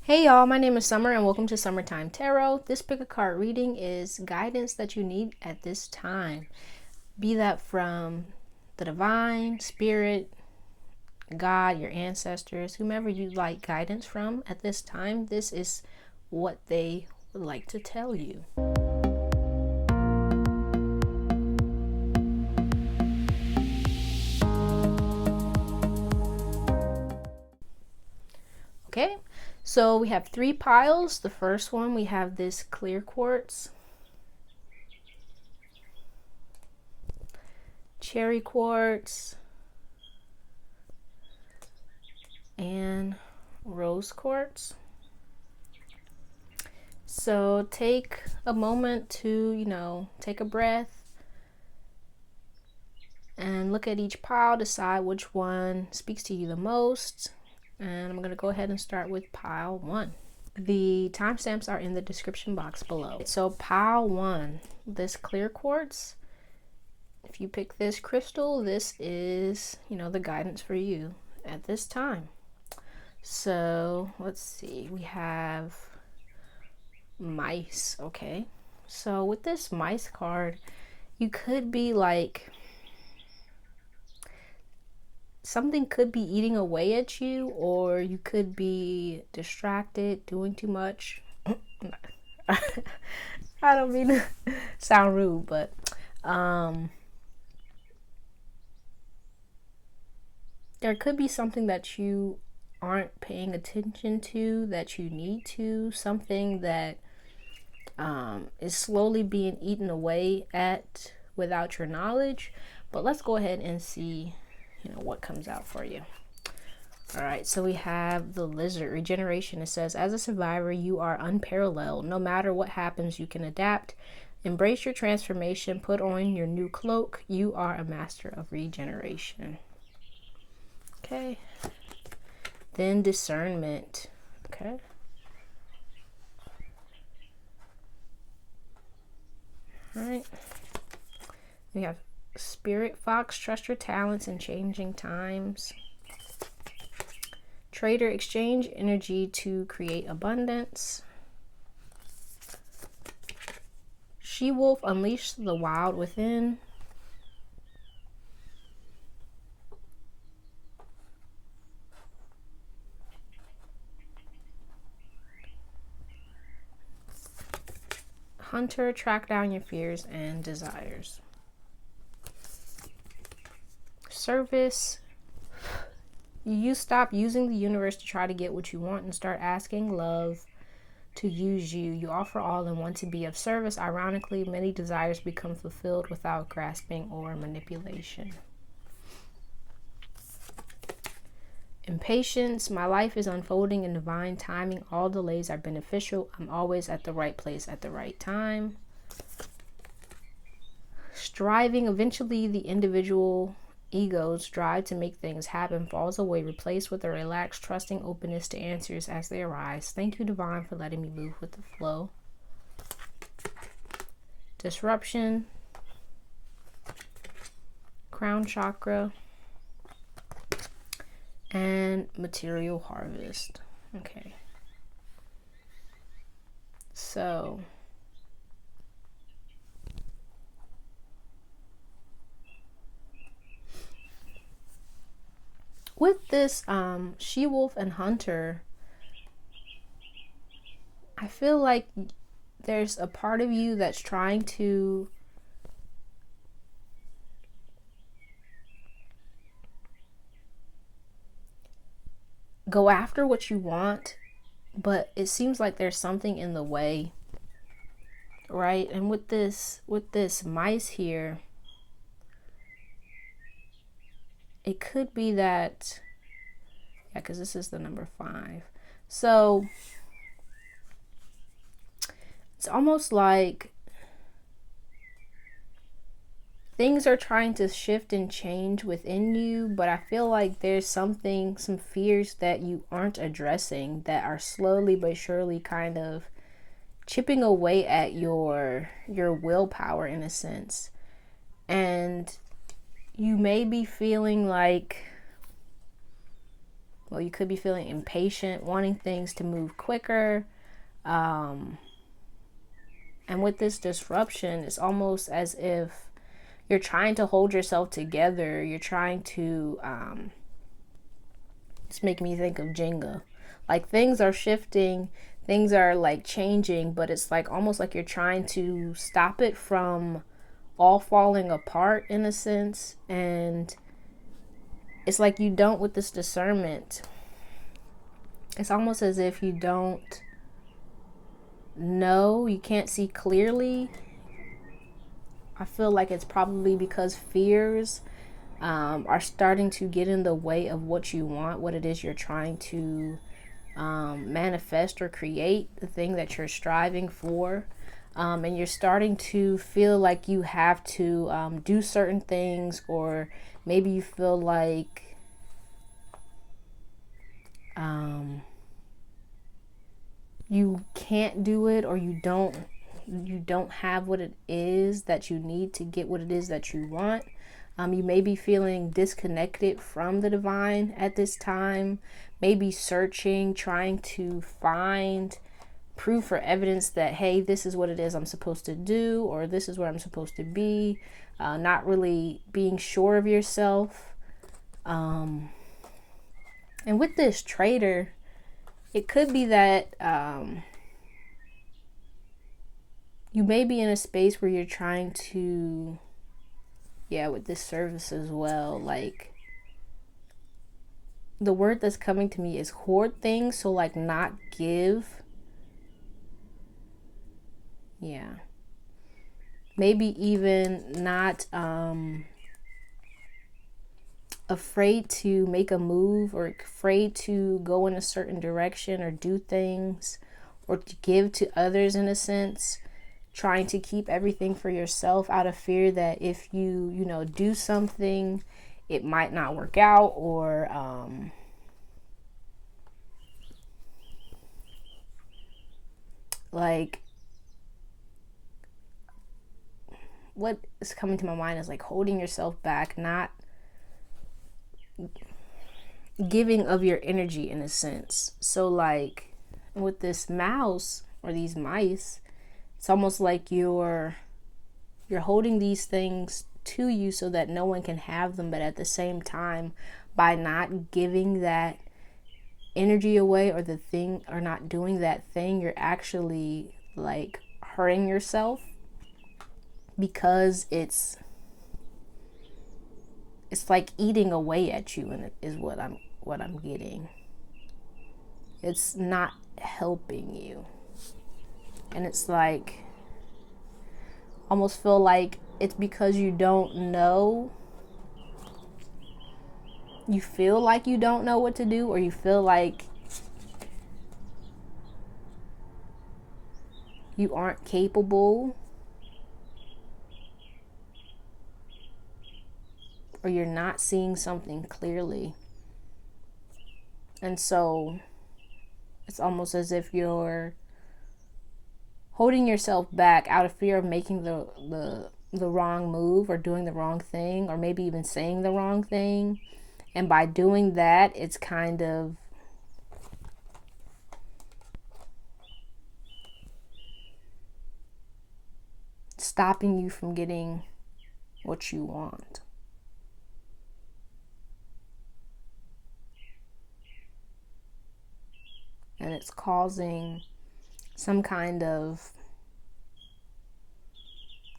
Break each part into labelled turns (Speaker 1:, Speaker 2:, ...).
Speaker 1: Hey y'all, my name is Summer and welcome to Summertime Tarot. This pick a card reading is guidance that you need at this time. Be that from the divine, spirit, God, your ancestors, whomever you like guidance from at this time. This is what they would like to tell you. Okay, so we have three piles. The first one, we have this clear quartz, cherry quartz, and rose quartz. So take a moment to, take a breath and look at each pile, decide which one speaks to you the most. And I'm going to go ahead and start with pile 1. The timestamps are in the description box below. So pile 1, this clear quartz, if you pick this crystal, this is, the guidance for you at this time. So let's see, we have mice. Okay, so with this mice card, you could be like, something could be eating away at you, or you could be distracted, doing too much. I don't mean to sound rude, but there could be something that you aren't paying attention to, that you need to, something that is slowly being eaten away at without your knowledge. But let's go ahead and see what comes out for you. All right, so we have the lizard regeneration. It says, as a survivor, you are unparalleled. No matter what happens, you can adapt. Embrace your transformation. Put on your new cloak. You are a master of regeneration. Okay. Then discernment. Okay. All right. We have Spirit Fox, trust your talents in changing times. Trader, exchange energy to create abundance. She-wolf, unleash the wild within. Hunter, track down your fears and desires. Service, you stop using the universe to try to get what you want and start asking love to use you. You offer all and want to be of service. Ironically, many desires become fulfilled without grasping or manipulation. Impatience, my life is unfolding in divine timing. All delays are beneficial. I'm always at the right place at the right time. Striving, eventually the individual ego's drive to make things happen falls away, replaced with a relaxed, trusting openness to answers as they arise. Thank you, divine, for letting me move with the flow. Disruption, crown chakra, and material harvest. Okay, so with this she-wolf and hunter, I feel like there's a part of you that's trying to go after what you want, but it seems like there's something in the way, right? And with this mice here, it could be that, yeah, because this is the number 5. So it's almost like things are trying to shift and change within you, but I feel like there's some fears that you aren't addressing that are slowly but surely kind of chipping away at your willpower in a sense. And you may be feeling like Well, you could be feeling impatient, wanting things to move quicker. And with this disruption, it's almost as if you're trying to hold yourself together. You're trying to, it's making me think of Jenga. Like things are shifting, things are like changing, but it's like almost like you're trying to stop it from all falling apart in a sense. And it's like you don't, with this discernment, it's almost as if you don't know, you can't see clearly. I feel like it's probably because fears are starting to get in the way of what you want, what it is you're trying to manifest or create, the thing that you're striving for. And you're starting to feel like you have to do certain things, or maybe you feel like you can't do it, or you don't have what it is that you need to get what it is that you want. You may be feeling disconnected from the divine at this time, maybe searching, trying to find proof or evidence that, hey, this is what it is I'm supposed to do, or this is where I'm supposed to be, not really being sure of yourself. And with this traitor, it could be that you may be in a space where you're trying to, with this service as well, like the word that's coming to me is hoard things, so like not give. Yeah. Maybe even not afraid to make a move, or afraid to go in a certain direction or do things or to give to others in a sense, trying to keep everything for yourself out of fear that if you do something, it might not work out, or like what is coming to my mind is like holding yourself back, not giving of your energy in a sense. So like with this mouse or these mice, it's almost like you're holding these things to you so that no one can have them, but at the same time, by not giving that energy away, or the thing, or not doing that thing, you're actually like hurting yourself, because it's like eating away at you, and it is what I'm getting. It's not helping you. And it's like, almost feel like it's because you don't know. You feel like you don't know what to do, or you feel like you aren't capable, or you're not seeing something clearly. And so it's almost as if you're holding yourself back out of fear of making the wrong move, or doing the wrong thing, or maybe even saying the wrong thing. And by doing that, it's kind of stopping you from getting what you want. And it's causing some kind of,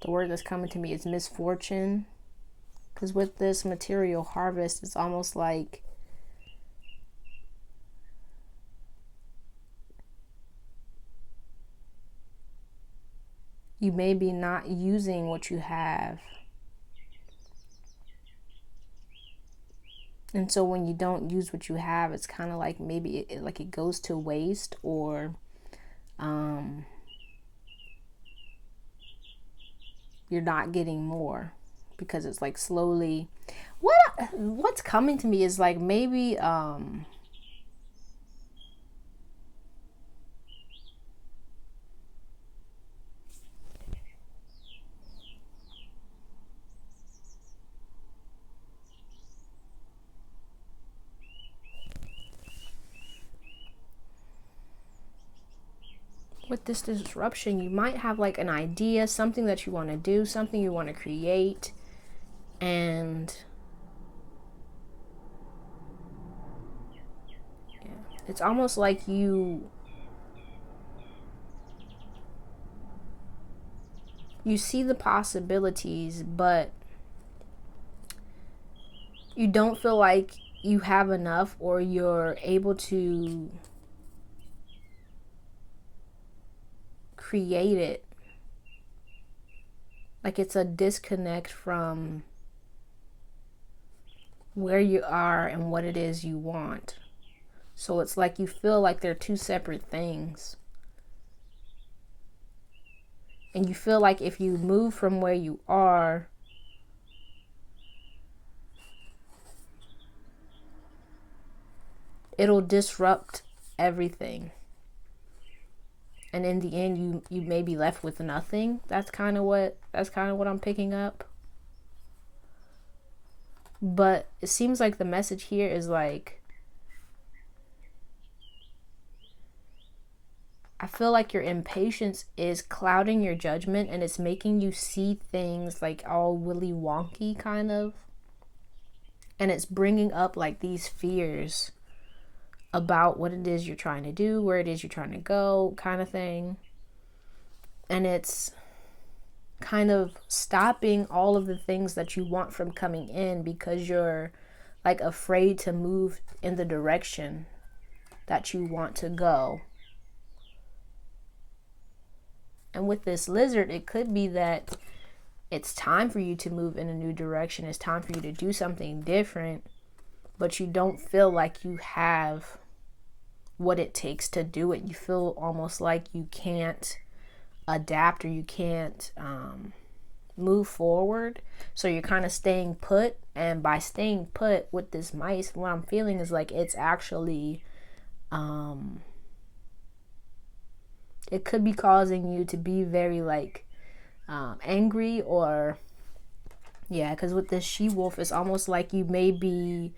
Speaker 1: the word that's coming to me is misfortune. Because with this material harvest, it's almost like you may be not using what you have. And so when you don't use what you have, it's kind of like maybe it goes to waste, or you're not getting more, because it's like slowly, what's coming to me is like maybe with this disruption, you might have like an idea, something that you want to do, something you want to create, and yeah, it's almost like you see the possibilities, but you don't feel like you have enough, or you're able to create it. Like it's a disconnect from where you are and what it is you want. So it's like you feel like they're two separate things. And you feel like if you move from where you are, it'll disrupt everything. And in the end, you may be left with nothing. That's kind of what I'm picking up. But it seems like the message here is like, I feel like your impatience is clouding your judgment, and it's making you see things like all willy wonky kind of. And it's bringing up like these fears about what it is you're trying to do, where it is you're trying to go, kind of thing. And it's kind of stopping all of the things that you want from coming in, because you're like afraid to move in the direction that you want to go. And with this lizard, it could be that it's time for you to move in a new direction. It's time for you to do something different, but you don't feel like you have what it takes to do it. You feel almost like you can't adapt, or you can't move forward. So you're kind of staying put. And by staying put with this mice, what I'm feeling is like it's actually it could be causing you to be very like angry, or yeah, because with this she-wolf, it's almost like you may be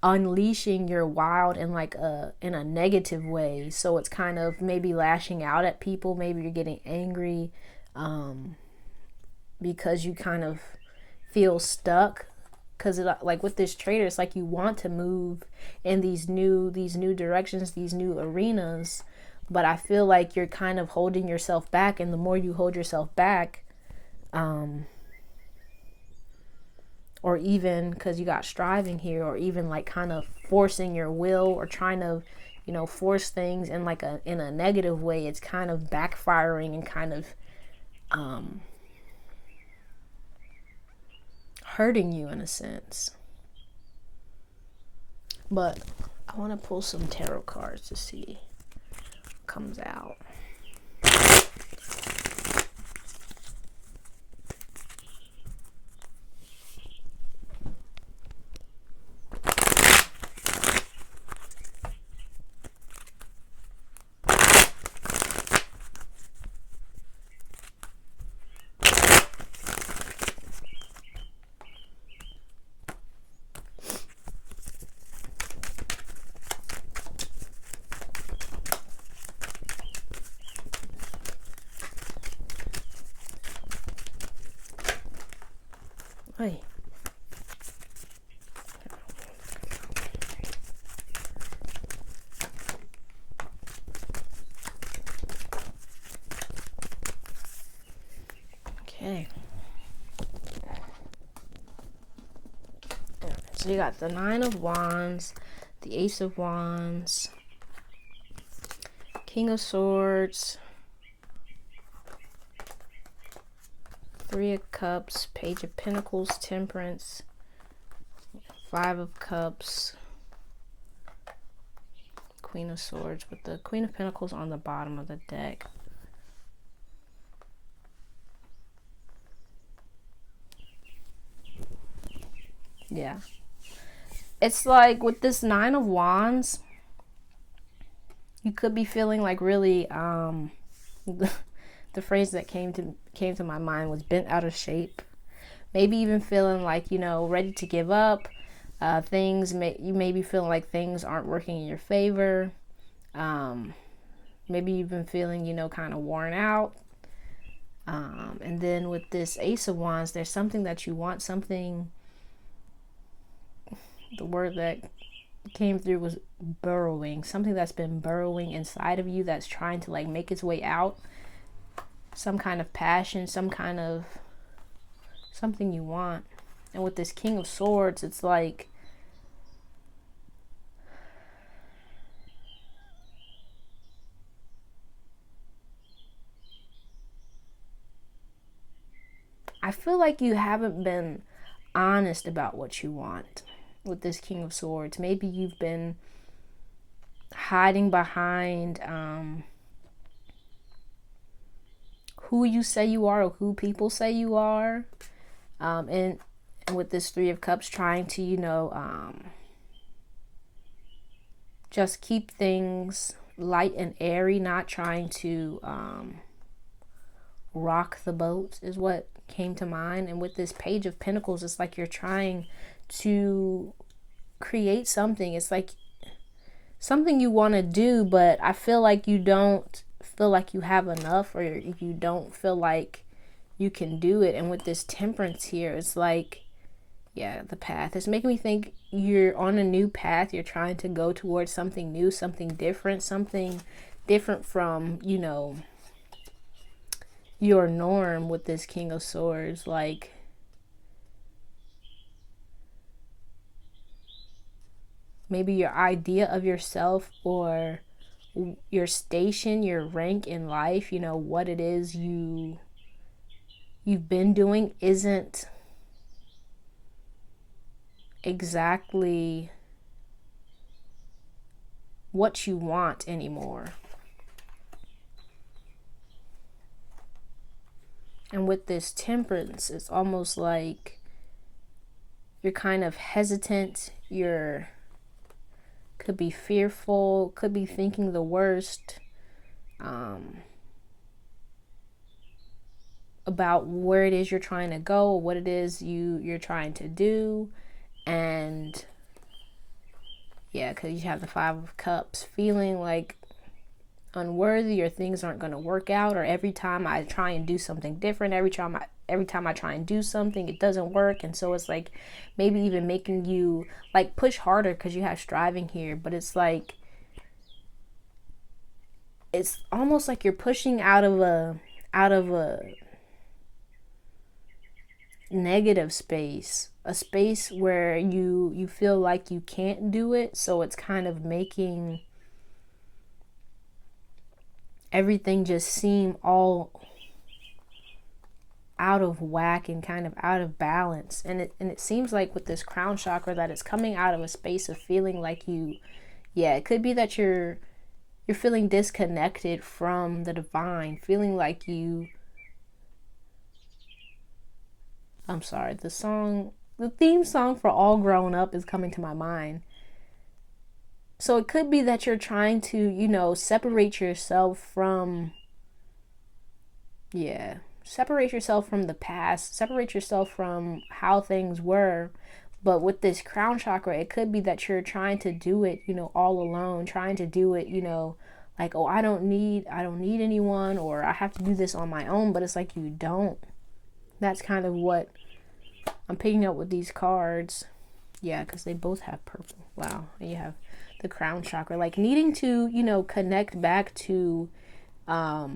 Speaker 1: unleashing your wild in like in a negative way. So it's kind of maybe lashing out at people. Maybe you're getting angry because you kind of feel stuck. Because like with this trader, it's like you want to move in these new directions, these new arenas, but I feel like you're kind of holding yourself back. And the more you hold yourself back, or even because you got striving here, or even like kind of forcing your will, or trying to, force things in like in a negative way, it's kind of backfiring and kind of hurting you in a sense. But I want to pull some tarot cards to see what comes out. Hey. Okay. So you got the Nine of Wands, the Ace of Wands, King of Swords, Three of Cups, Page of Pentacles, Temperance, Five of Cups, Queen of Swords, with the Queen of Pentacles on the bottom of the deck. Yeah. It's like with this Nine of Wands, you could be feeling like really the phrase that came to my mind was bent out of shape. Maybe even feeling like, ready to give up. You may be feeling like things aren't working in your favor. Maybe you've been feeling, kind of worn out. And then with this Ace of Wands, there's something that you want, something, the word that came through was burrowing, something that's been burrowing inside of you that's trying to like make its way out. Some kind of passion, some kind of something you want. And with this King of Swords, it's like I feel like you haven't been honest about what you want with this King of Swords. Maybe you've been hiding behind who you say you are or who people say you are. And with this Three of Cups, trying to, just keep things light and airy, not trying to rock the boat is what came to mind. And with this Page of Pentacles, it's like you're trying to create something. It's like something you want to do, but I feel like you don't feel like you have enough, or you don't feel like you can do it. And with this Temperance here, it's like, yeah, the path. It's making me think you're on a new path. You're trying to go towards something new, something different from, your norm with this King of Swords. Like, maybe your idea of yourself or your station, your rank in life, what it is you've been doing isn't exactly what you want anymore. And with this Temperance, it's almost like you're kind of hesitant, could be fearful, could be thinking the worst about where it is you're trying to go, or what it is you're trying to do. And yeah, because you have the Five of Cups, feeling like unworthy, or things aren't going to work out, or every time I try and do something different, every time I try and do something, it doesn't work. And so it's like maybe even making you like push harder because you have striving here, but it's like it's almost like you're pushing out of a negative space, a space where you feel like you can't do it. So it's kind of making everything just seem all out of whack and kind of out of balance. And it seems like with this crown chakra that it's coming out of a space of feeling like it could be that you're feeling disconnected from the divine, feeling like I'm sorry, the theme song for All Grown Up is coming to my mind. So it could be that you're trying to, separate yourself from the past, separate yourself from how things were. But with this crown chakra, it could be that you're trying to do it, all alone, trying to do it, like, oh, I don't need anyone, or I have to do this on my own. But it's like you don't. That's kind of what I'm picking up with these cards. Yeah, because they both have purple. Wow. And you have the crown chakra, like needing to, connect back to, I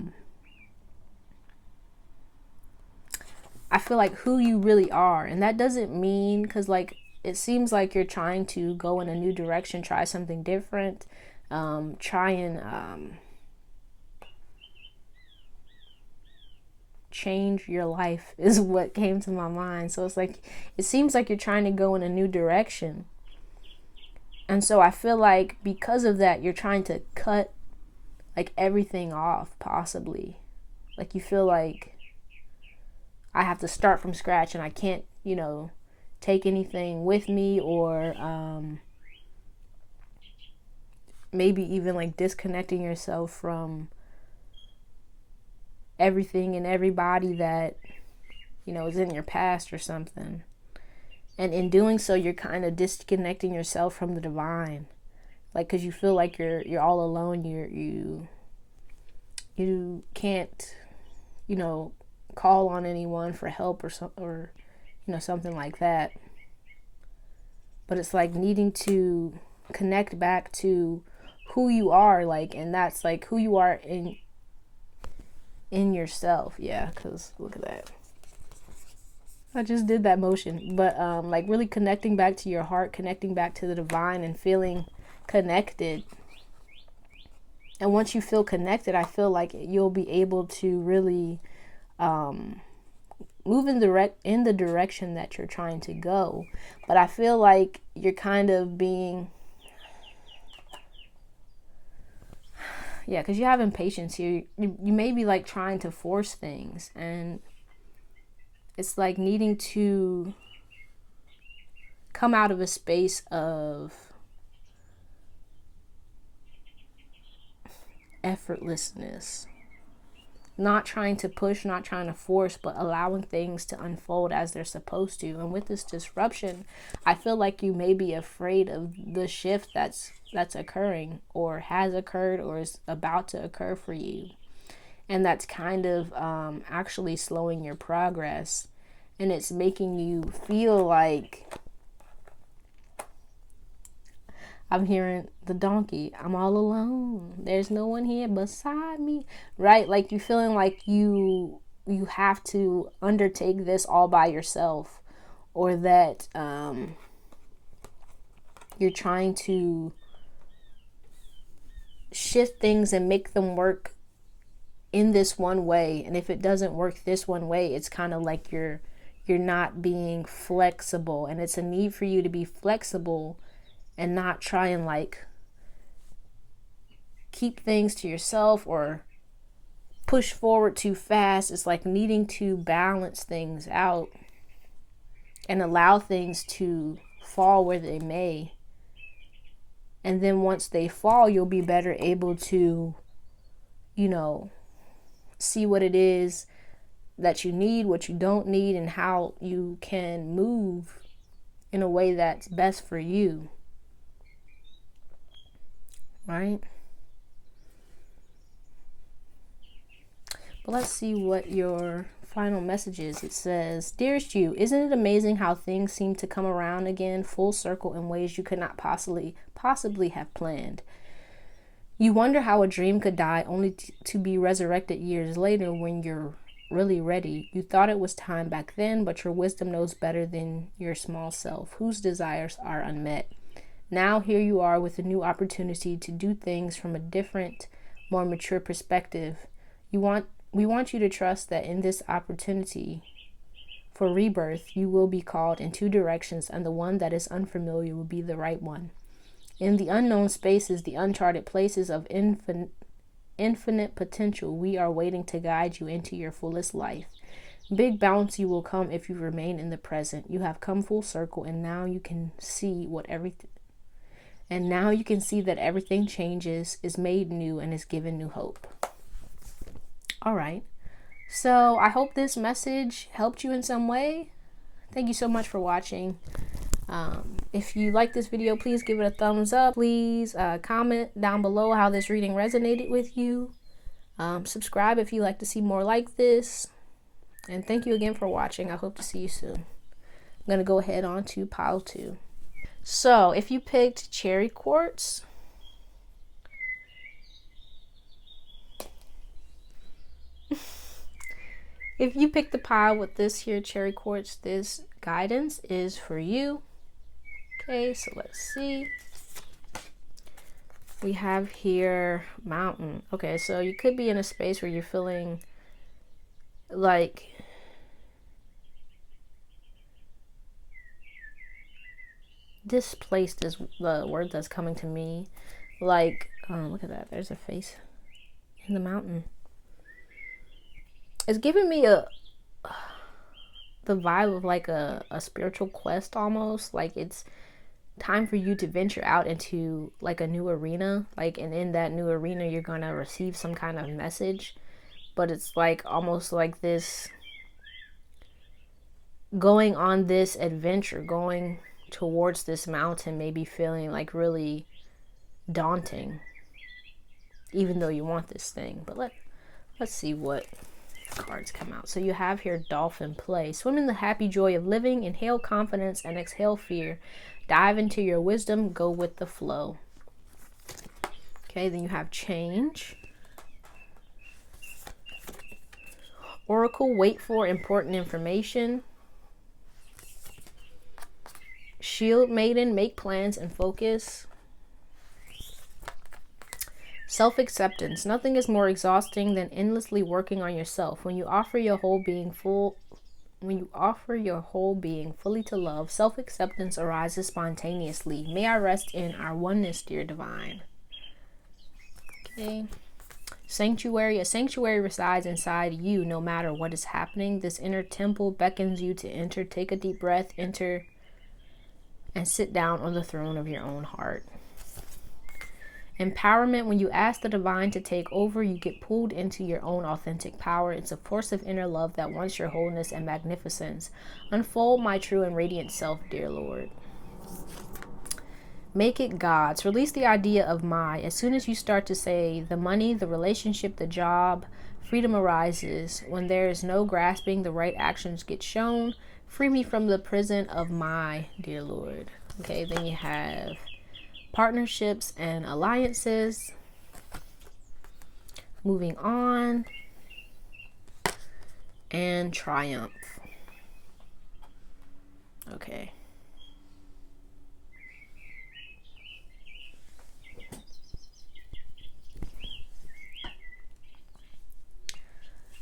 Speaker 1: feel like who you really are. And that doesn't mean, because like it seems like you're trying to go in a new direction, try something different, try and change your life is what came to my mind. So it's like it seems like you're trying to go in a new direction. And so I feel like because of that, you're trying to cut like everything off, possibly. Like you feel like I have to start from scratch and I can't, take anything with me, or maybe even like disconnecting yourself from everything and everybody that, is in your past or something. And in doing so, you're kind of disconnecting yourself from the divine. Like, because you feel like you're all alone. you can't, you know, call on anyone for help or something like that. But it's like needing to connect back to who you are, like, and that's like who you are in yourself. Yeah, because look at that. I just did that motion. But like really connecting back to your heart, connecting back to the divine and feeling connected. And once you feel connected, I feel like you'll be able to really move in the direction that you're trying to go. But I feel like you're kind of being, yeah, because you have impatience here. You may be like trying to force things, and it's like needing to come out of a space of effortlessness. Not trying to push, not trying to force, but allowing things to unfold as they're supposed to. And with this disruption, I feel like you may be afraid of the shift that's occurring or has occurred or is about to occur for you. And that's kind of actually slowing your progress. And it's making you feel like, I'm hearing the donkey, I'm all alone. There's no one here beside me. Right? Like you feeling like you have to undertake this all by yourself, or that you're trying to shift things and make them work in this one way. And if it doesn't work this one way, it's kind of like you're not being flexible. And it's a need for you to be flexible and not try and like keep things to yourself or push forward too fast. It's like needing to balance things out and allow things to fall where they may. And then once they fall, you'll be better able to, see what it is that you need, what you don't need, and how you can move in a way that's best for you. Right? But let's see what your final message is. It says, "Dearest you, isn't it amazing how things seem to come around again full circle in ways you could not possibly have planned? You wonder how a dream could die only to be resurrected years later when you're really ready. You thought it was time back then, but your wisdom knows better than your small self, whose desires are unmet. Now here you are with a new opportunity to do things from a different, more mature perspective. We want you to trust that in this opportunity for rebirth, you will be called in two directions, and the one that is unfamiliar will be the right one. In the unknown spaces, the uncharted places of infinite potential, we are waiting to guide you into your fullest life. Big bounty will come if you remain in the present. You have come full circle, and now you can see that everything changes, is made new, and is given new hope." All right. So I hope this message helped you in some way. Thank you so much for watching. If you like this video, please give it a thumbs up. Please comment down below how this reading resonated with you. Subscribe if you like to see more like this. And thank you again for watching. I hope to see you soon. I'm going to go ahead on to pile 2. So if you picked cherry quartz, if you picked the pile with this here cherry quartz, this guidance is for you. Okay, so let's see. We have here mountain. Okay, so you could be in a space where you're feeling like displaced is the word that's coming to me. Like, look at that. There's a face in the mountain. It's giving me the vibe of like a spiritual quest almost. Like it's time for you to venture out into like a new arena. Like, and in that new arena, you're going to receive some kind of message. But it's like almost like this going on this adventure, going towards this mountain, maybe feeling like really daunting, even though you want this thing. But Let's see what cards come out. So you have here dolphin play. Swim in the happy joy of living. Inhale confidence and exhale fear. Dive into your wisdom. Go with the flow. Okay, then you have change. Oracle, wait for important information. Shield maiden, make plans and focus. Self-acceptance. Nothing is more exhausting than endlessly working on yourself. When you offer your whole being fully to love, self-acceptance arises spontaneously. May I rest in our oneness, dear divine. Okay. Sanctuary. A sanctuary resides inside you no matter what is happening. This inner temple beckons you to enter. Take a deep breath, enter, and sit down on the throne of your own heart. Empowerment. When you ask the divine to take over, you get pulled into your own authentic power. It's a force of inner love that wants your wholeness and magnificence. Unfold my true and radiant self, dear Lord. Make it God's. Release the idea of my. As soon as you start to say the money, the relationship, the job, freedom arises. When there is no grasping, the right actions get shown. Free me from the prison of my, dear Lord. Okay, then you have partnerships and alliances. Moving on. And triumph. Okay.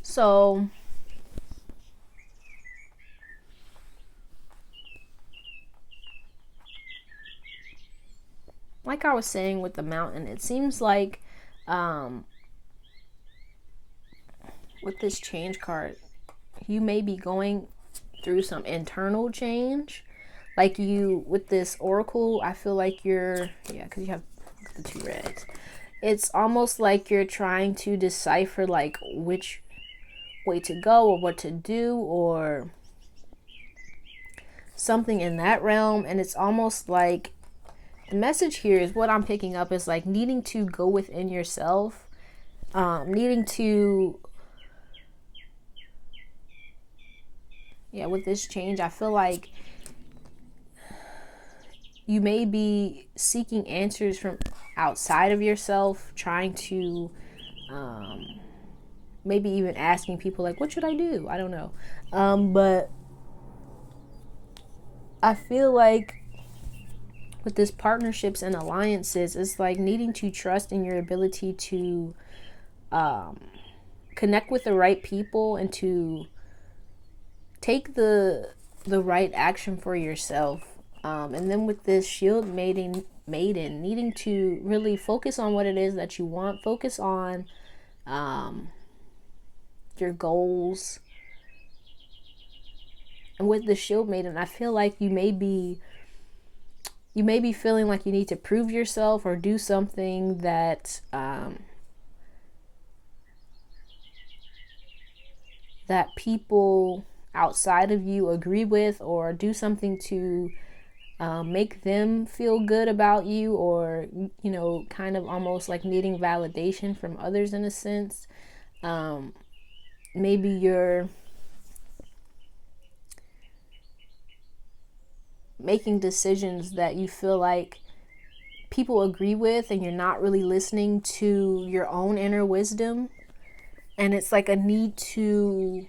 Speaker 1: So, like I was saying with the mountain, it seems like with this change card, you may be going through some internal change. Like you, with this oracle, I feel like you're, yeah, because you have the two reds. It's almost like you're trying to decipher like which way to go or what to do or something in that realm. And it's almost like the message here is what I'm picking up is like needing to go within yourself, needing to, yeah, with this change, I feel like you may be seeking answers from outside of yourself, trying to maybe even asking people like, what should I do? I don't know. But I feel like with this partnerships and alliances, it's like needing to trust in your ability to connect with the right people and to take the right action for yourself. And then with this shield maiden, needing to really focus on what it is that you want, focus on your goals. And with the shield maiden, I feel like you may be feeling like you need to prove yourself or do something that that people outside of you agree with, or do something to make them feel good about you, or you know, kind of almost like needing validation from others in a sense. Maybe you're making decisions that you feel like people agree with, and you're not really listening to your own inner wisdom. And it's like a need to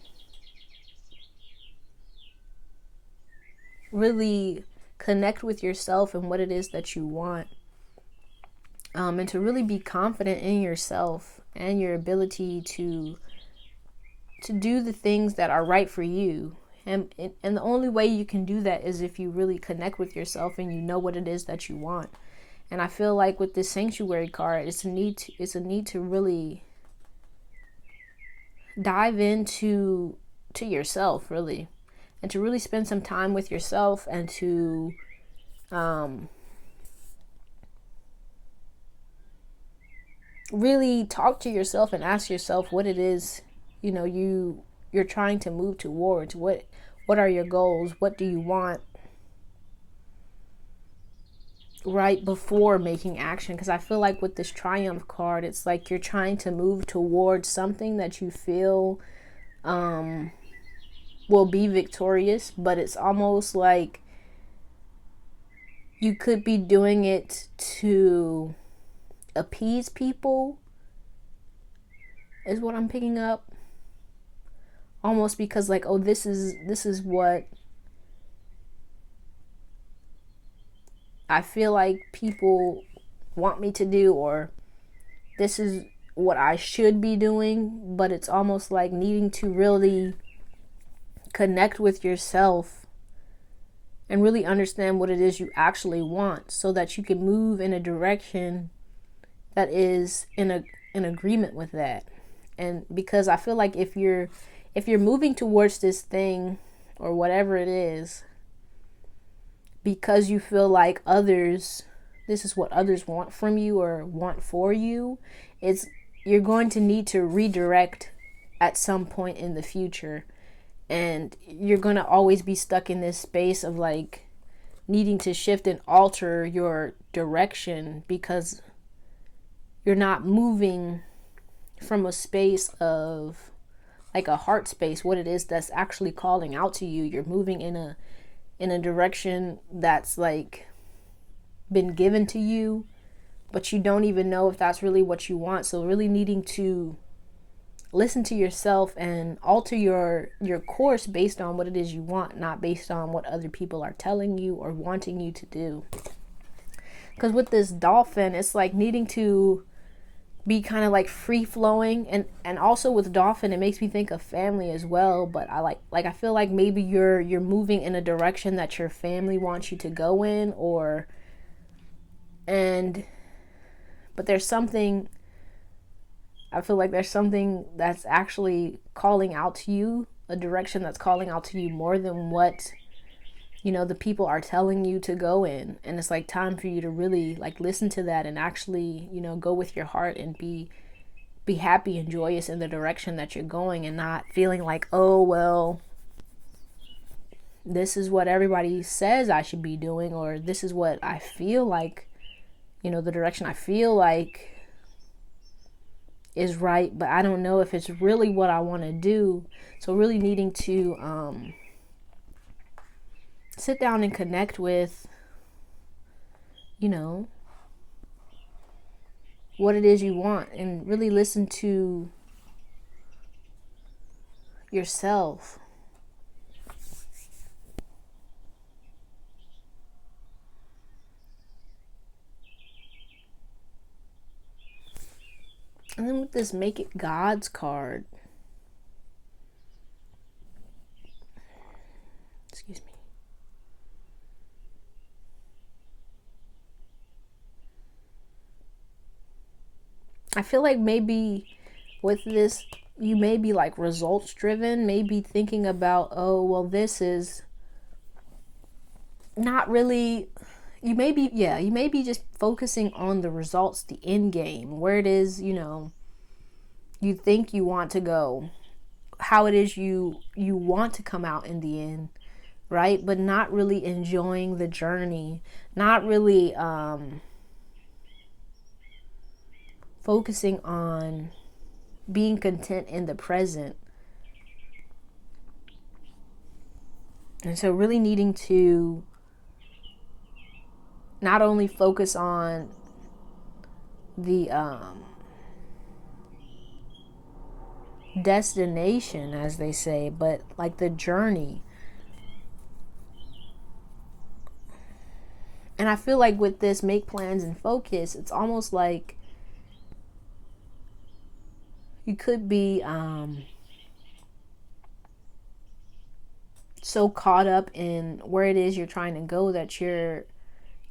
Speaker 1: really connect with yourself and what it is that you want, and to really be confident in yourself and your ability to do the things that are right for you. And the only way you can do that is if you really connect with yourself and you know what it is that you want. And I feel like with this sanctuary card, it's a need to really dive into yourself, really, and to really spend some time with yourself, and to really talk to yourself and ask yourself what it is, you know, you're trying to move towards. What are your goals? What do you want? right before making action. Because I feel like with this Triumph card, it's like you're trying to move towards something that you feel will be victorious, but it's almost like you could be doing it to appease people, is what I'm picking up. Almost because like, oh, this is what I feel like people want me to do, or this is what I should be doing. But it's almost like needing to really connect with yourself and really understand what it is you actually want, so that you can move in a direction that is in agreement with that. And because I feel like if you're moving towards this thing or whatever it is, because you feel like this is what others want from you or want for you, you're going to need to redirect at some point in the future. And you're going to always be stuck in this space of like needing to shift and alter your direction, because you're not moving from a space of like a heart space, what it is that's actually calling out to you. You're moving in a direction that's like been given to you, but you don't even know if that's really what you want. So really needing to listen to yourself and alter your course based on what it is you want, not based on what other people are telling you or wanting you to do. Because with this dolphin, it's like needing to be kind of like free flowing, and also with dolphin, it makes me think of family as well. But I feel like maybe you're moving in a direction that your family wants you to go in, but there's something, I feel like there's something that's actually calling out to you, a direction that's calling out to you more than what, the people are telling you to go in. And it's like time for you to really like listen to that and actually, go with your heart and be happy and joyous in the direction that you're going, and not feeling like, oh, well, this is what everybody says I should be doing, or this is what I feel like, the direction I feel like is right, but I don't know if it's really what I want to do. So really needing to sit down and connect with, what it is you want, and really listen to yourself. And then with this Make It God's card, excuse me, I feel like maybe with this, you may be like results driven, maybe thinking about, oh, well, this is not really, you may be just focusing on the results, the end game, where it is, you think you want to go, how it is you want to come out in the end, right? But not really enjoying the journey, not really focusing on being content in the present. And so really needing to not only focus on the destination, as they say, but like the journey. And I feel like with this make plans and focus, it's almost like you could be so caught up in where it is you're trying to go that you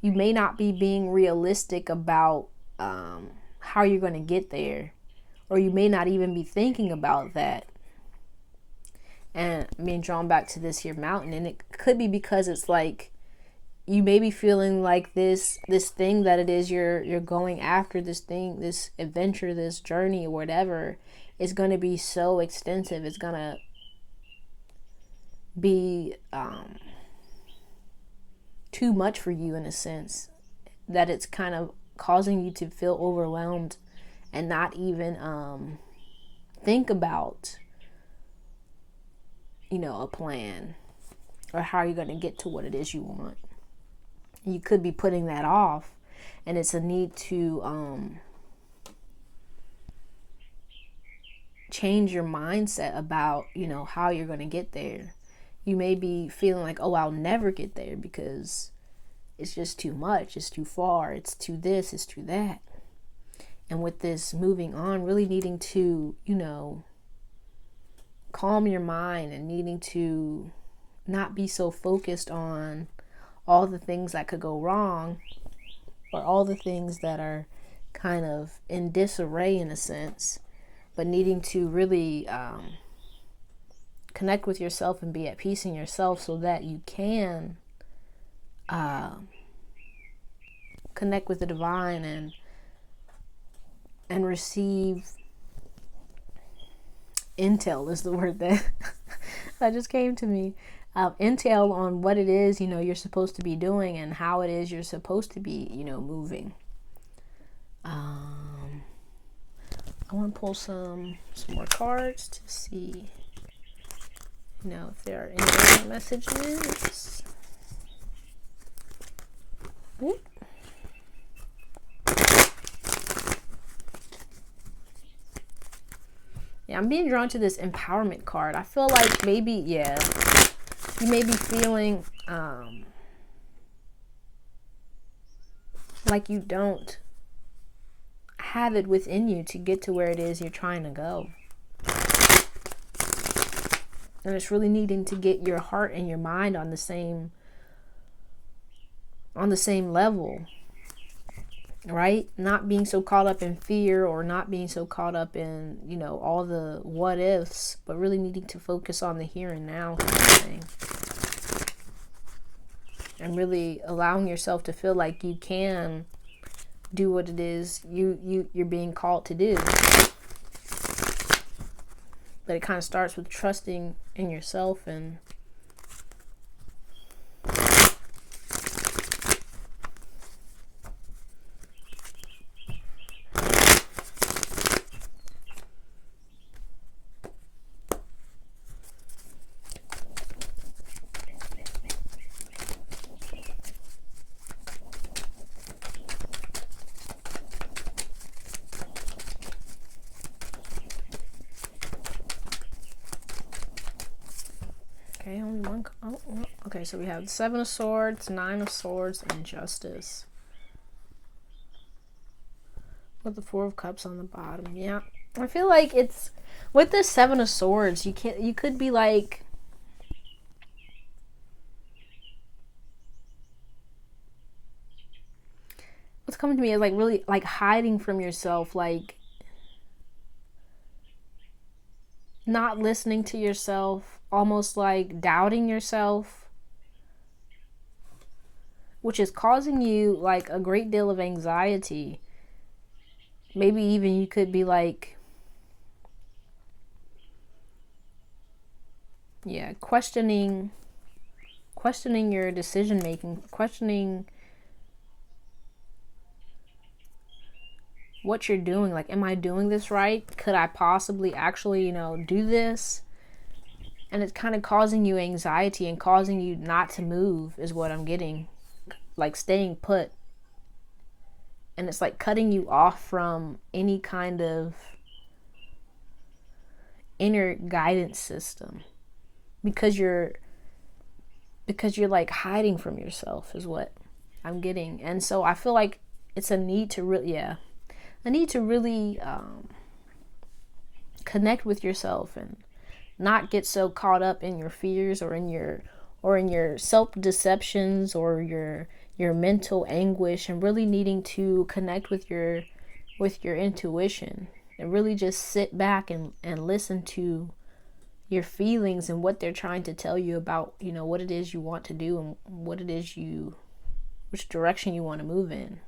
Speaker 1: may not be being realistic about how you're going to get there, or you may not even be thinking about that. And I'm being drawn back to this here mountain, and it could be because it's like you may be feeling like this thing that it is you're going after, this thing, this adventure, this journey, or whatever, is going to be so extensive. It's going to be too much for you in a sense. that it's kind of causing you to feel overwhelmed and not even think about, a plan or how you're going to get to what it is you want. You could be putting that off, and it's a need to change your mindset about, how you're going to get there. You may be feeling like, oh, I'll never get there because it's just too much, it's too far, it's too this, it's too that. And with this moving on, really needing to, calm your mind and needing to not be so focused on all the things that could go wrong or all the things that are kind of in disarray in a sense, but needing to really connect with yourself and be at peace in yourself so that you can connect with the divine and receive intel is the word that that just came to me. Intel on what it is, you're supposed to be doing and how it is you're supposed to be, moving. I want to pull some more cards to see, if there are any other messages. Ooh. Yeah, I'm being drawn to this empowerment card. I feel like maybe, you may be feeling like you don't have it within you to get to where it is you're trying to go. And it's really needing to get your heart and your mind on the same level. Right? Not being so caught up in fear or not being so caught up in, all the what ifs, but really needing to focus on the here and now kind of thing. And really allowing yourself to feel like you can do what it is you're being called to do. But it kind of starts with trusting in yourself and okay, only one. Oh, okay, so we have 7 of Swords, 9 of Swords, and Justice. With the 4 of Cups on the bottom. Yeah, I feel like it's with the 7 of Swords. You could be like, what's coming to me is like really like hiding from yourself, like not listening to yourself, almost like doubting yourself, which is causing you like a great deal of anxiety. Maybe even you could be like, questioning your decision making, questioning what you're doing. Like, am I doing this right? Could I possibly actually, do this? And it's kind of causing you anxiety and causing you not to move is what I'm getting. Like staying put. And it's like cutting you off from any kind of inner guidance system. Because you're like hiding from yourself is what I'm getting. And so I feel like it's a need to really, connect with yourself and not get so caught up in your fears or in your self-deceptions or your mental anguish, and really needing to connect with your intuition and really just sit back and listen to your feelings and what they're trying to tell you about, what it is you want to do and what it is which direction you want to move in.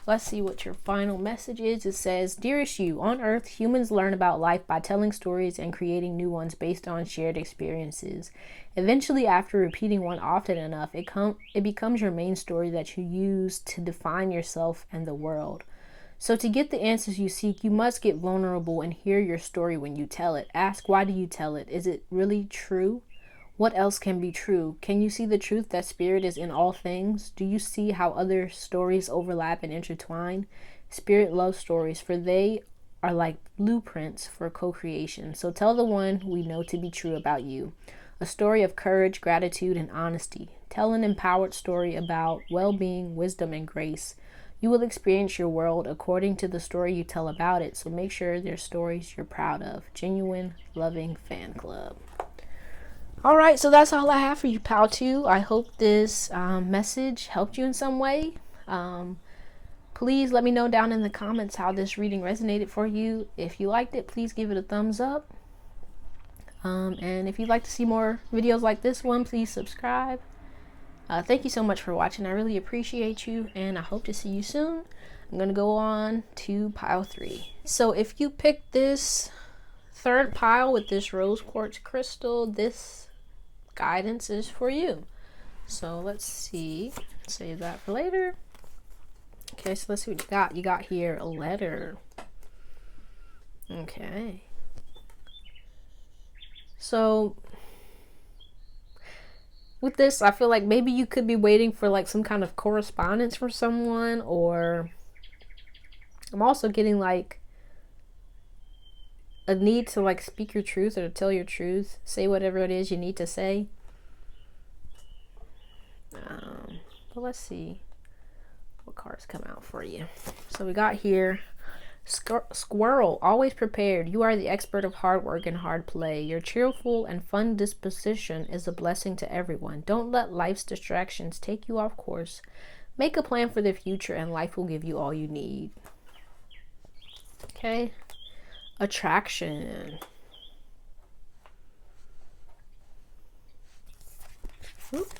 Speaker 1: Let's see what your final message is. It says, Dearest you, on Earth, humans learn about life by telling stories and creating new ones based on shared experiences. Eventually, after repeating one often enough, it becomes your main story that you use to define yourself and the world. So to get the answers you seek, you must get vulnerable and hear your story when you tell it. Ask, why do you tell it? Is it really true? What else can be true? Can you see the truth that spirit is in all things? Do you see how other stories overlap and intertwine? Spirit loves stories, for they are like blueprints for co-creation. So tell the one we know to be true about you. A story of courage, gratitude, and honesty. Tell an empowered story about well-being, wisdom, and grace. You will experience your world according to the story you tell about it, so make sure they're stories you're proud of. Genuine, loving fan club. All right, so that's all I have for you, Pal 2. I hope this message helped you in some way. Please let me know down in the comments how this reading resonated for you. If you liked it, please give it a thumbs up. And if you'd like to see more videos like this one, please subscribe. Thank you so much for watching. I really appreciate you, and I hope to see you soon. I'm going to go on to pile 3. So if you pick this third pile with this rose quartz crystal, this guidance is for you. So let's see. Save that for later. Okay, so let's see what you got. You got here a letter. Okay. So with this, I feel like maybe you could be waiting for like some kind of correspondence from someone, or I'm also getting like a need to like speak your truth or to tell your truth, say whatever it is you need to say. But let's see what cards come out for you. So we got here Squirrel, always prepared. You are the expert of hard work and hard play. Your cheerful and fun disposition is a blessing to everyone. Don't let life's distractions take you off course. Make a plan for the future and life will give you all you need. Okay. Attraction. Oop.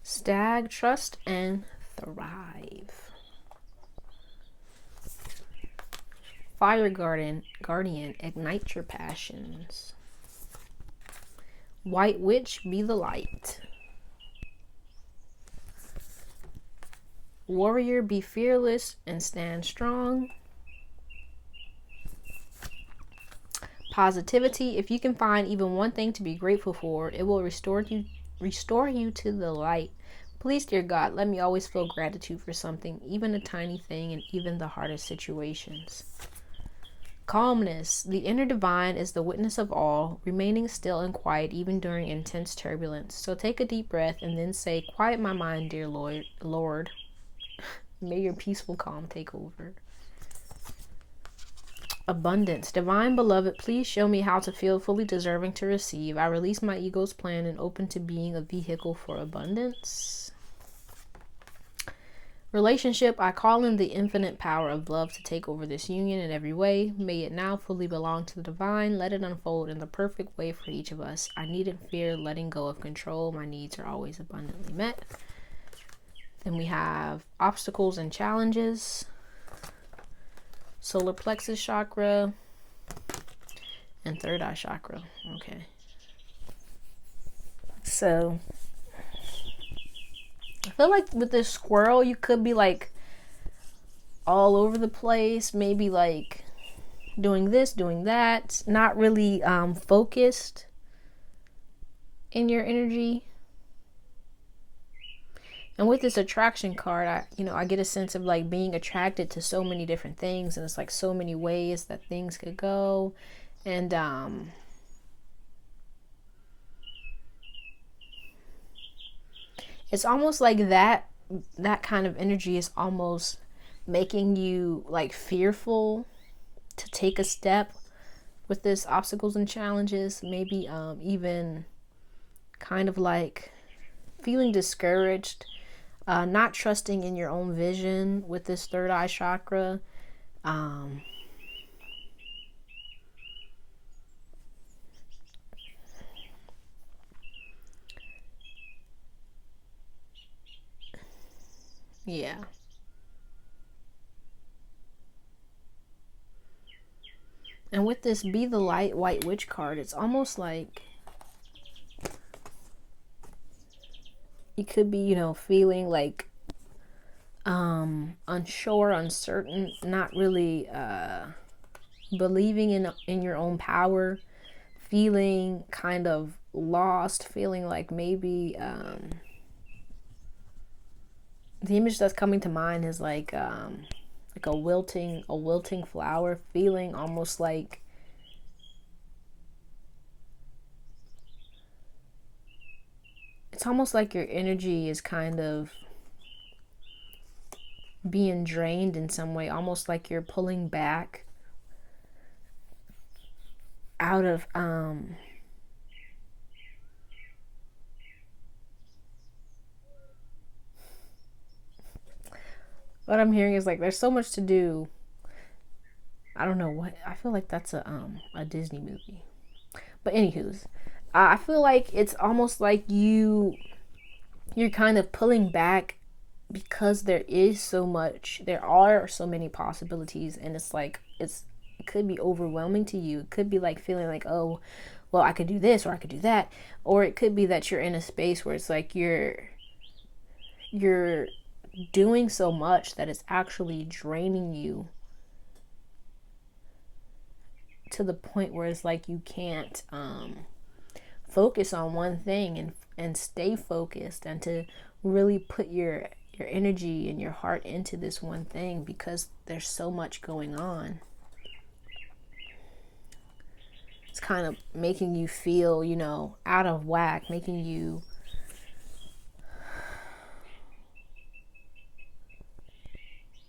Speaker 1: Stag, trust and thrive. Fire guardian, ignite your passions. White witch, be the light. Warrior, be fearless and stand strong. Positivity, if you can find even one thing to be grateful for, it will restore you to the light. Please, dear God, let me always feel gratitude for something, even a tiny thing, and even the hardest situations. Calmness, the inner divine is the witness of all, remaining still and quiet even during intense turbulence. So take a deep breath and then say, quiet my mind, dear Lord. May your peaceful calm take over. Abundance. Divine beloved, please show me how to feel fully deserving to receive. I release my ego's plan and open to being a vehicle for abundance. Relationship. I call in the infinite power of love to take over this union in every way. May it now fully belong to the divine. Let it unfold in the perfect way for each of us. I needn't fear letting go of control. My needs are always abundantly met. Then we have obstacles and challenges. Solar plexus chakra and third eye chakra. Okay. So I feel like with this squirrel, you could be like all over the place, maybe like doing this, doing that, not really focused in your energy. And with this attraction card, I get a sense of like being attracted to so many different things, and it's like so many ways that things could go. And it's almost like that kind of energy is almost making you like fearful to take a step with this obstacles and challenges, maybe even kind of like feeling discouraged. Not trusting in your own vision with this third eye chakra. Yeah. And with this Be the Light White Witch card, it's almost like you could be, feeling like unsure, uncertain, not really believing in your own power, feeling kind of lost, feeling like maybe the image that's coming to mind is like a wilting flower, feeling almost like it's almost like your energy is kind of being drained in some way, almost like you're pulling back out of what I'm hearing is like there's so much to do. I don't know what, I feel like that's a Disney movie. But anywho's, I feel like it's almost like you're kind of pulling back because there are so many possibilities, and it's like it could be overwhelming to you. It could be like feeling like, oh, well, I could do this or I could do that, or it could be that you're in a space where it's like you're doing so much that it's actually draining you to the point where it's like you can't focus on one thing and stay focused, and to really put your energy and your heart into this one thing because there's so much going on. It's kind of making you feel, out of whack, making you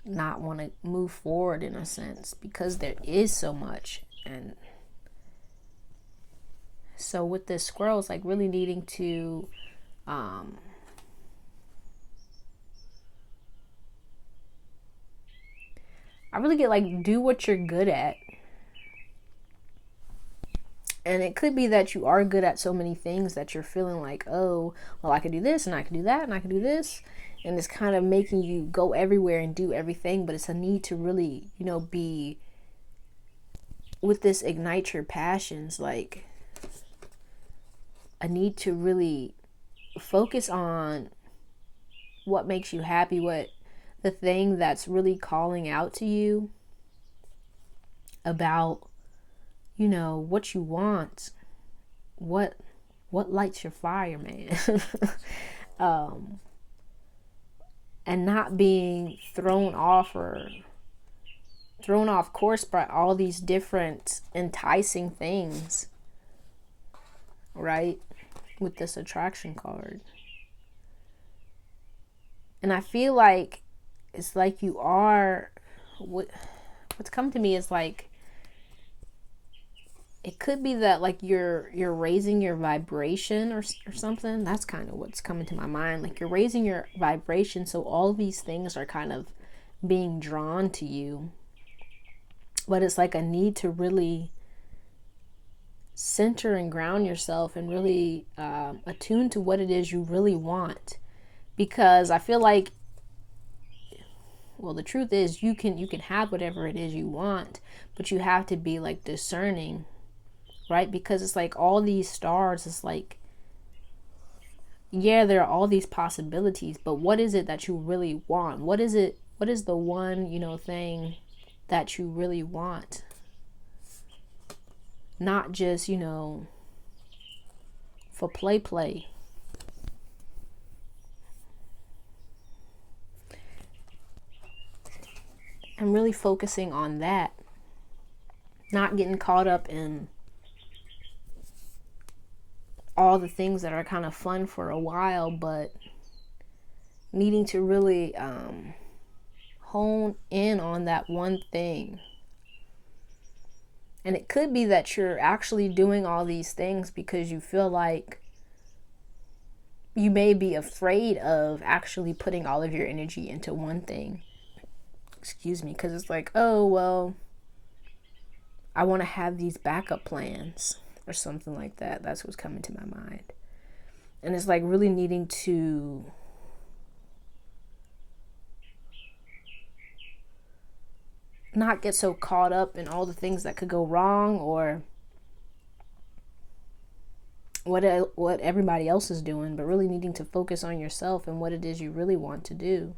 Speaker 1: not want to move forward in a sense because there is so much. And so with this squirrel, it's like really needing to I really get like, do what you're good at. And it could be that you are good at so many things that you're feeling like, oh, well, I could do this and I could do that and I could do this. And it's kind of making you go everywhere and do everything. But it's a need to really, be with this ignite your passions, like a need to really focus on what makes you happy, what the thing that's really calling out to you about, what you want, what lights your fire, man. And not being thrown off course by all these different enticing things, right? With this attraction card. And I feel like it's like you are, what's come to me is like, it could be that like you're raising your vibration or something. That's kind of what's coming to my mind. Like you're raising your vibration, so all these things are kind of being drawn to you. But it's like a need to really center and ground yourself and really attune to what it is you really want. Because I feel like, well, the truth is you can have whatever it is you want, but you have to be like discerning, right? Because it's like all these stars, it's like, yeah, there are all these possibilities, but what is it that you really want? What is the one, thing that you really want? Not just, for play. And really focusing on that. Not getting caught up in all the things that are kind of fun for a while, but needing to really hone in on that one thing. And it could be that you're actually doing all these things because you feel like you may be afraid of actually putting all of your energy into one thing. Excuse me, because it's like, oh, well, I want to have these backup plans or something like that. That's what's coming to my mind. And it's like really needing to not get so caught up in all the things that could go wrong, or what everybody else is doing, but really needing to focus on yourself and what it is you really want to do.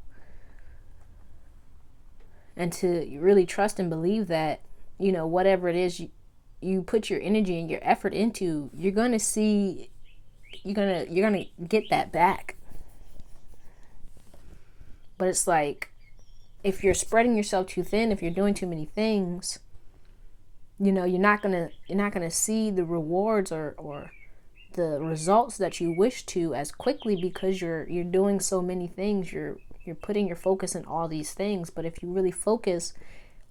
Speaker 1: And to really trust and believe that, you know, whatever it is you put your energy and your effort into, you're going to see, you're going to get that back. But it's like, if you're spreading yourself too thin, if you're doing too many things, you know, you're not going to see the rewards or the results that you wish to as quickly, because you're doing so many things. You're putting your focus in all these things. But if you really focus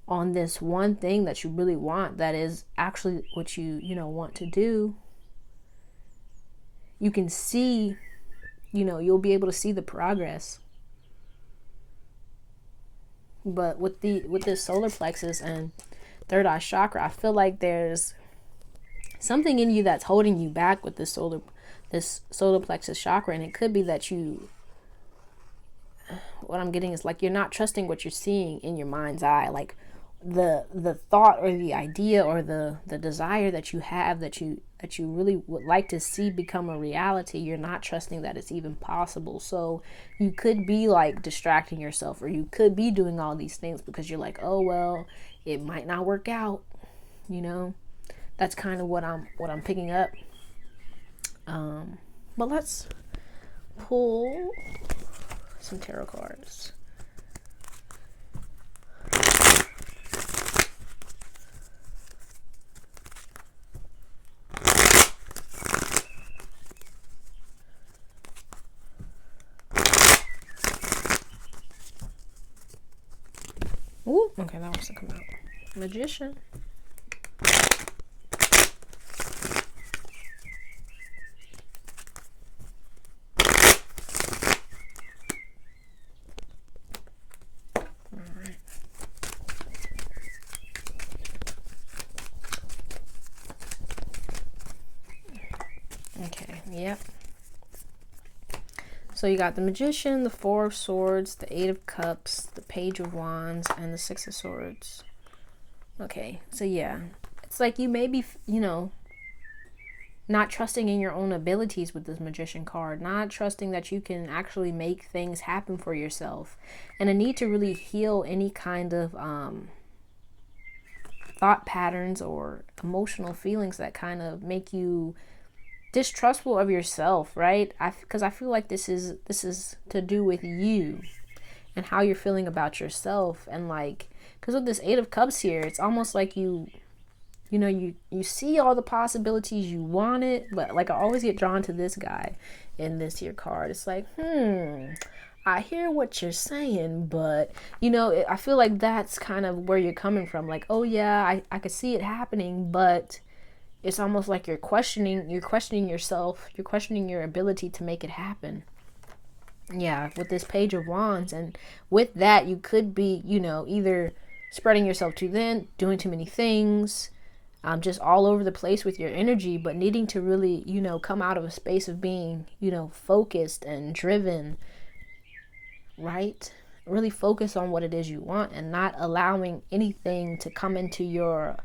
Speaker 1: on this one thing that you really want, that is actually what you want to do, you can see, you know, you'll be able to see the progress. But with this solar plexus and third eye chakra, I feel like there's something in you that's holding you back with this solar plexus chakra. And it could be that what I'm getting is like, you're not trusting what you're seeing in your mind's eye. Like the thought or the idea or the desire that you have, that you really would like to see become a reality, you're not trusting that it's even possible. So you could be like distracting yourself, or you could be doing all these things because you're like, oh well, it might not work out, you know. That's kind of what I'm picking up. But let's pull some tarot cards. Ooh, okay, that wants to come out. Magician. Okay, yep. So you got the Magician, the Four of Swords, the Eight of Cups, the Page of Wands, and the Six of Swords. Okay, so yeah. It's like you may be, you know, not trusting in your own abilities with this Magician card, not trusting that you can actually make things happen for yourself, and a need to really heal any kind of thought patterns or emotional feelings that kind of make you distrustful of yourself, right? Because I feel like this is to do with you and how you're feeling about yourself. And like, because with this Eight of Cups here, it's almost like you see all the possibilities, you want it, but like I always get drawn to this guy in this here card. It's like, I hear what you're saying, but you know, I feel like that's kind of where you're coming from. Like, oh yeah, I could see it happening, but it's almost like you're questioning yourself, you're questioning your ability to make it happen. Yeah, with this Page of Wands, and with that, you could be, you know, either spreading yourself too thin, doing too many things, just all over the place with your energy, but needing to really, you know, come out of a space of being, you know, focused and driven, right? Really focus on what it is you want and not allowing anything to come into your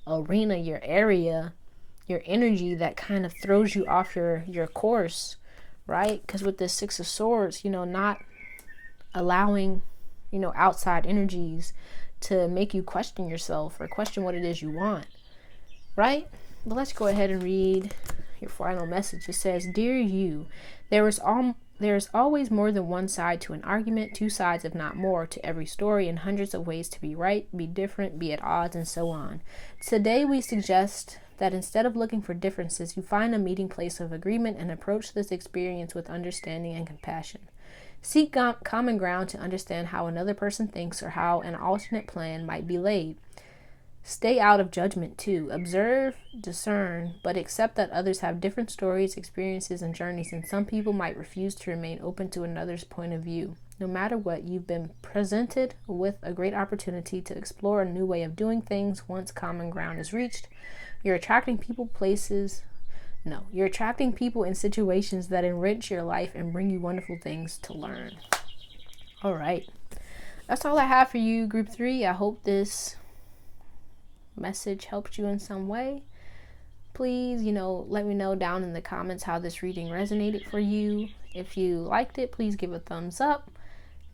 Speaker 1: arena, your area, your energy that kind of throws you off your course, right? Because with this Six of Swords, you know, not allowing, you know, outside energies to make you question yourself or question what it is you want, right? But let's go ahead and read your final message. It says, "Dear you, there is always more than one side to an argument, two sides if not more to every story, and hundreds of ways to be right, be different, be at odds, and so on. Today we suggest that instead of looking for differences, you find a meeting place of agreement and approach this experience with understanding and compassion. Seek common ground to understand how another person thinks or how an alternate plan might be laid. Stay out of judgment too. Observe, discern, but accept that others have different stories, experiences, and journeys, and some people might refuse to remain open to another's point of view. No matter what, you've been presented with a great opportunity to explore a new way of doing things once common ground is reached. You're attracting people in situations that enrich your life and bring you wonderful things to learn." All right. that's all I have for you, group 3. I hope this message helped you in some way. Please, let me know down in the comments how this reading resonated for you. If you liked it, please give a thumbs up.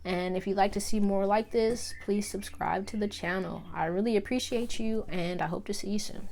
Speaker 1: And if you'd like to see more like this, please subscribe to the channel. I really appreciate you, and I hope to see you soon.